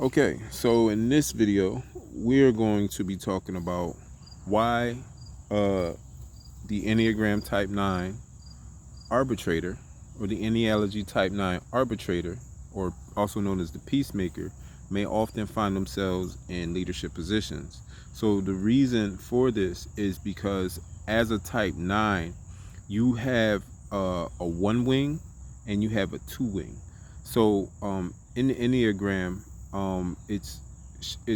Okay, so in this video, we're going to be talking about why uh, the Enneagram Type 9 arbitrator, or the Ennealogy Type 9 arbitrator, or also known as the peacemaker, may often find themselves in leadership positions. So the reason for this is because as a Type 9, you have a one wing and you have a two wing. So in the Enneagram, it's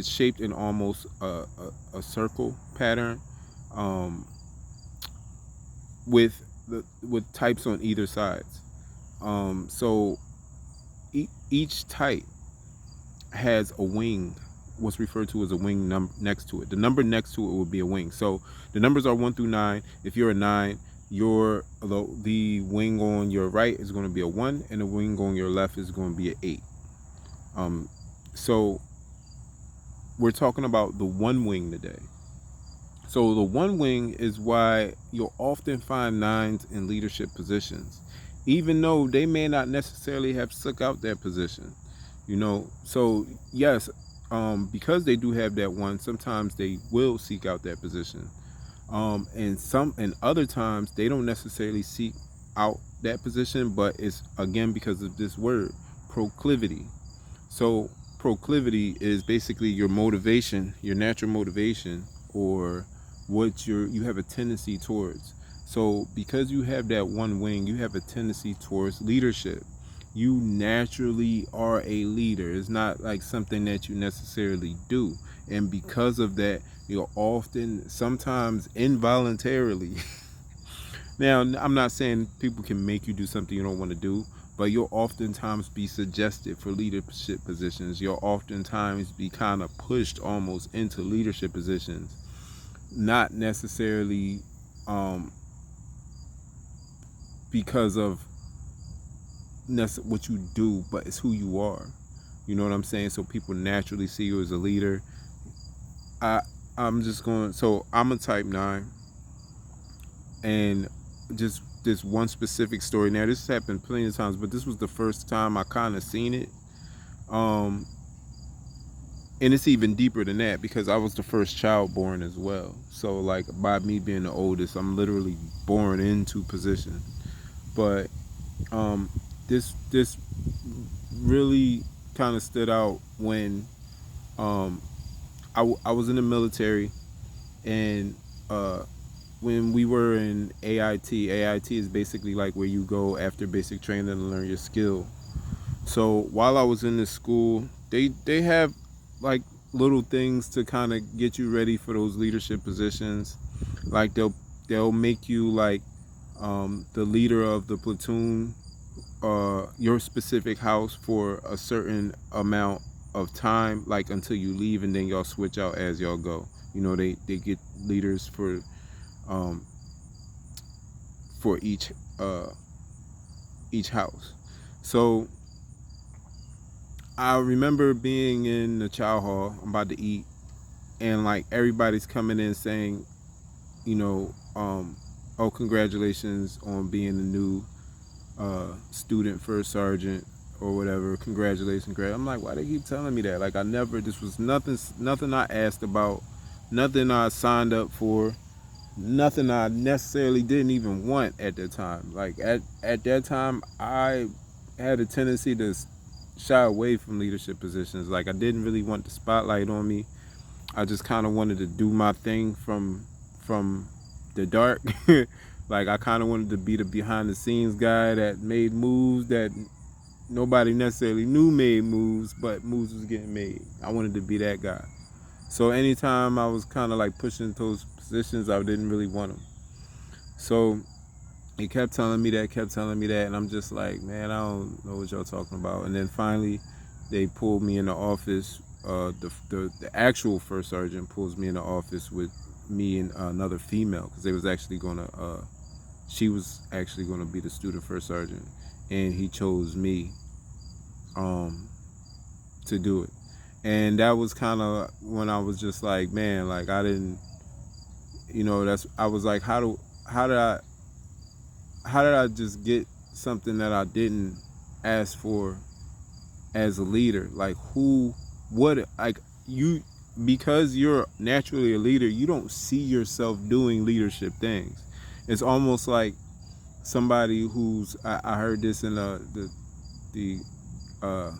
shaped in almost a circle pattern, um, with with types on either sides. So each type has a wing, what's referred to as a wing number next to it. The number next to it would be a wing. So the numbers are 1 through 9. If you're a 9, the wing on your right is going to be a 1, and the wing on your left is going to be an 8. So we're talking about the one wing today. So the one wing is why you'll often find 9s in leadership positions, even though they may not necessarily have stuck out that position. So yes, because they do have that one, sometimes they will seek out that position. And other times they don't necessarily seek out that position, but it's again because of this word, proclivity. So proclivity is basically your motivation, your natural motivation, or what you have a tendency towards. So because you have that one wing, you have a tendency towards leadership. You naturally are a leader. It's not like something that you necessarily do. And because of that, you're often, sometimes involuntarily, now, I'm not saying people can make you do something you don't want to do, but you'll oftentimes be suggested for leadership positions. You'll oftentimes be kind of pushed almost into leadership positions, not necessarily um, because of what you do, but it's who you are. You know what I'm saying? So people naturally see you as a leader. I I'm just going. So I'm a Type 9, and just this one specific story. Now this has happened plenty of times, but this was the first time I kind of seen it. Um, and it's even deeper than that because I was the first child born as well. So like by me being the oldest, I'm literally born into position. But um, this really kind of stood out when um, I was in the military, and when we were in AIT is basically like where you go after basic training and learn your skill. So while I was in this school, they have like little things to kind of get you ready for those leadership positions. Like they'll make you like the leader of the platoon, your specific house for a certain amount of time, like until you leave, and then y'all switch out as y'all go. They get leaders um, for each house. So I remember being in the chow hall. I'm about to eat, and like everybody's coming in saying, you know, um, "Oh, congratulations on being the new student first sergeant or whatever. Congratulations, Greg." I'm like, why they keep telling me that? Like I never. This was nothing I asked about, nothing I signed up for, nothing I necessarily didn't even want at the time. Like at that time, I had a tendency to shy away from leadership positions. Like I didn't really want the spotlight on me. I just kind of wanted to do my thing from the dark. Like I kind of wanted to be the behind the scenes guy that made moves that nobody necessarily knew made moves, but moves was getting made. I wanted to be that guy. So anytime I was kind of like pushing those positions, I didn't really want them. So he kept telling me that, and I'm just like, man, I don't know what y'all talking about. And then finally, they pulled me in the office. The actual first sergeant pulls me in the office with me and another female, because they was actually gonna she was actually gonna be the student first sergeant, and he chose me um to do it. And that was kind of when I was just like, man, like I didn't, that's I was like, how did I how did I just get something that I didn't ask for as a leader? Like what, like, you, because you're naturally a leader, you don't see yourself doing leadership things. It's almost like somebody who's, I heard this in the uh,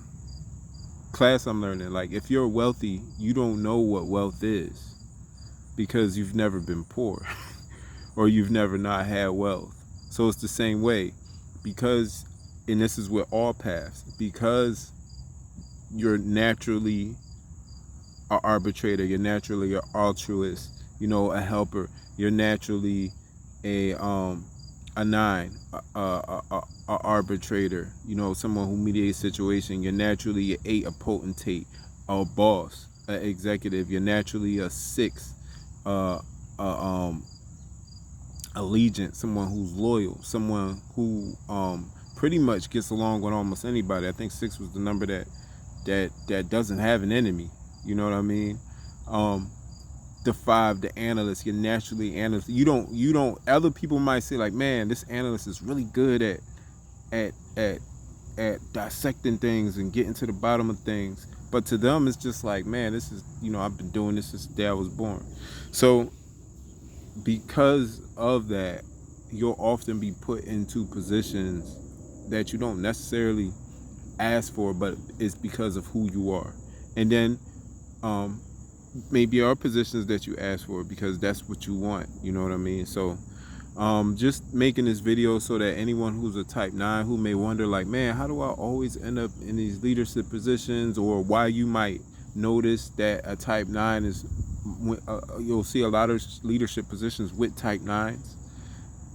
class I'm learning. Like, if you're wealthy, you don't know what wealth is because you've never been poor or you've never not had wealth. So it's the same way, because, and this is with all paths, because you're naturally an arbitrator, you're naturally an altruist, a helper, you're naturally a nine, a arbitrator, someone who mediates situation. You're naturally an eight, a potentate, a boss, an executive. You're naturally a six, uh, a allegiant, someone who's loyal, someone who pretty much gets along with almost anybody. I think six was the number that doesn't have an enemy. You know what I mean? The five, the analyst, you're naturally analyst. You don't. Other people might say like, man, this analyst is really good at dissecting things and getting to the bottom of things. But to them, it's just like, man, this is, I've been doing this since the day I was born. So because of that, you'll often be put into positions that you don't necessarily ask for, but it's because of who you are. And then maybe are positions that you ask for because that's what you want. You know what I mean? So just making this video so that anyone who's a type 9 who may wonder like, man, how do I always end up in these leadership positions, or why you might notice that a type 9 is, you'll see a lot of leadership positions with type 9s.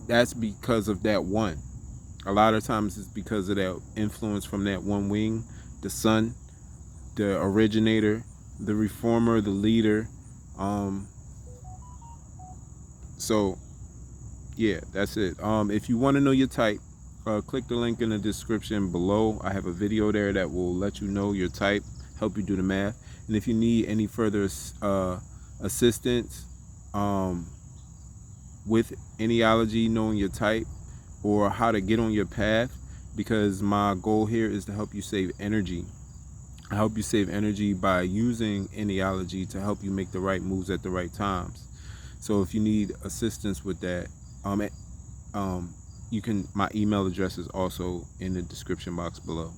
That's because of that one. A lot of times it's because of that influence from that one wing, the sun, the originator, the reformer, the leader. So yeah, that's it. If you want to know your type, click the link in the description below. I have a video there that will let you know your type, help you do the math. And if you need any further assistance with Enneaology, knowing your type, or how to get on your path, because my goal here is to help you save energy. I help you save energy by using Enneaology to help you make the right moves at the right times. So if you need assistance with that, you can. My email address is also in the description box below.